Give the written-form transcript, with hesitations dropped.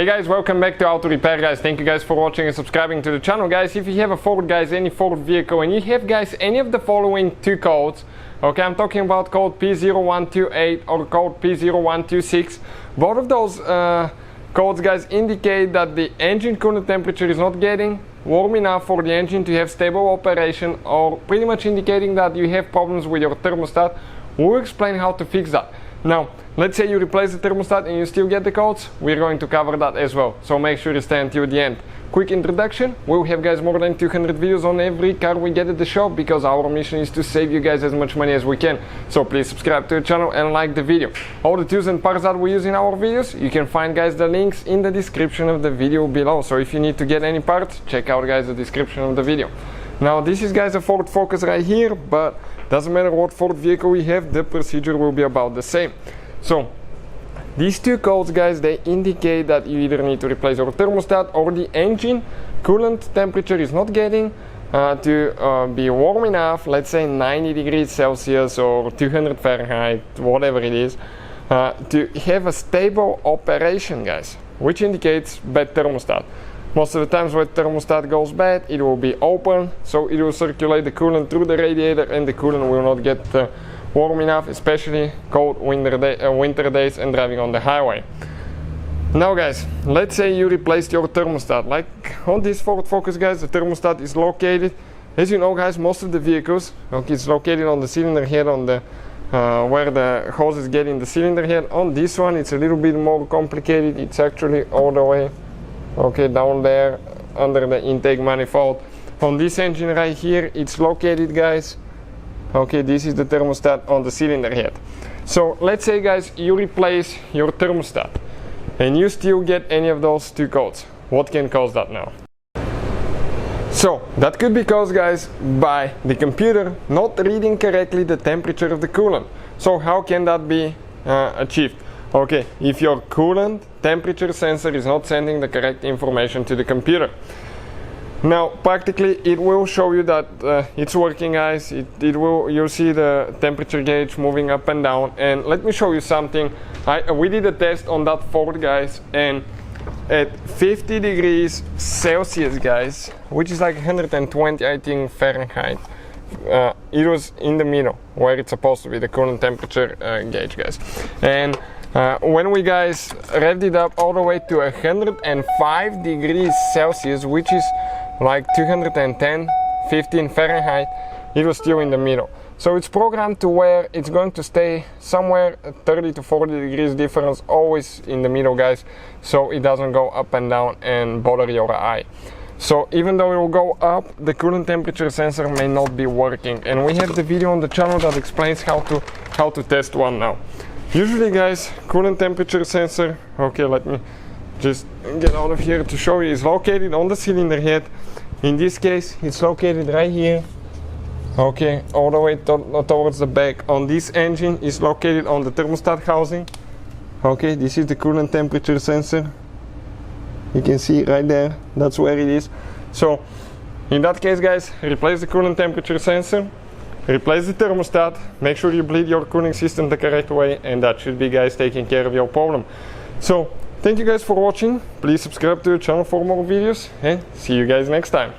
guys, welcome back to Auto Repair guys. Thank you guys for watching and subscribing to the channel guys. If you have a Ford guys, any Ford vehicle, and you have guys any of the following two codes, okay, I'm talking about code P0128 or code P0126. Both of those codes guys indicate that the engine coolant temperature is not getting warm enough for the engine to have stable operation, or pretty much indicating that you have problems with your thermostat. We'll explain how to fix that. Now, let's say you replace the thermostat and you still get the codes, we're going to cover that as well. So make sure you stay until the end. Quick introduction, we'll have guys more than 200 videos on every car we get at the shop, because our mission is to save you guys as much money as we can. So please subscribe to the channel and like the video. All the tools and parts that we use in our videos, you can find guys the links in the description of the video below. So if you need to get any parts, check out guys the description of the video. Now this is guys a Ford Focus right here, but doesn't matter what Ford vehicle we have, the procedure will be about the same. So these two codes guys, they indicate that you either need to replace your thermostat or the engine coolant temperature is not getting to be warm enough, let's say 90 degrees Celsius or 200 Fahrenheit, whatever it is, to have a stable operation guys, which indicates bad thermostat. Most of the times when thermostat goes bad, it will be open, so it will circulate the coolant through the radiator and the coolant will not get warm enough, especially cold winter days and driving on the highway. Now guys, let's say you replaced your thermostat. Like on this Ford Focus guys, the thermostat is located, as you know guys, most of the vehicles, okay, it's located on the cylinder head, on the where the hoses get in the cylinder head. On this one it's a little bit more complicated. It's actually all the way, okay, down there under the intake manifold. On this engine right here, it's located guys, okay, this is the thermostat on the cylinder head. So let's say guys you replace your thermostat and you still get any of those two codes. What can cause that now? So that could be caused guys by the computer not reading correctly the temperature of the coolant. So how can that be achieved? Okay, if your coolant temperature sensor is not sending the correct information to the computer. Now practically it will show you that it's working guys. You'll see the temperature gauge moving up and down. And let me show you something. We did a test on that Ford guys, and at 50 degrees Celsius guys, which is like 120 I think Fahrenheit, it was in the middle where it's supposed to be, the coolant temperature gauge guys. And when we guys revved it up all the way to 105 degrees Celsius, which is like 15 Fahrenheit, it was still in the middle. So it's programmed to where it's going to stay somewhere 30 to 40 degrees difference, always in the middle guys, so it doesn't go up and down and bother your eye. So even though it will go up, the coolant temperature sensor may not be working, and we have the video on the channel that explains how to test one now. Usually guys, coolant temperature sensor, okay, let me just get out of here to show you, is located on the cylinder head. In this case it's located right here, okay, all the way towards the back. On this engine is located on the thermostat housing. Okay, this is the coolant temperature sensor, you can see right there, that's where it is. So in that case guys, replace the coolant temperature sensor, replace the thermostat, make sure you bleed your cooling system the correct way, and that should be guys taking care of your problem. So thank you guys for watching. Please subscribe to the channel for more videos, and see you guys next time.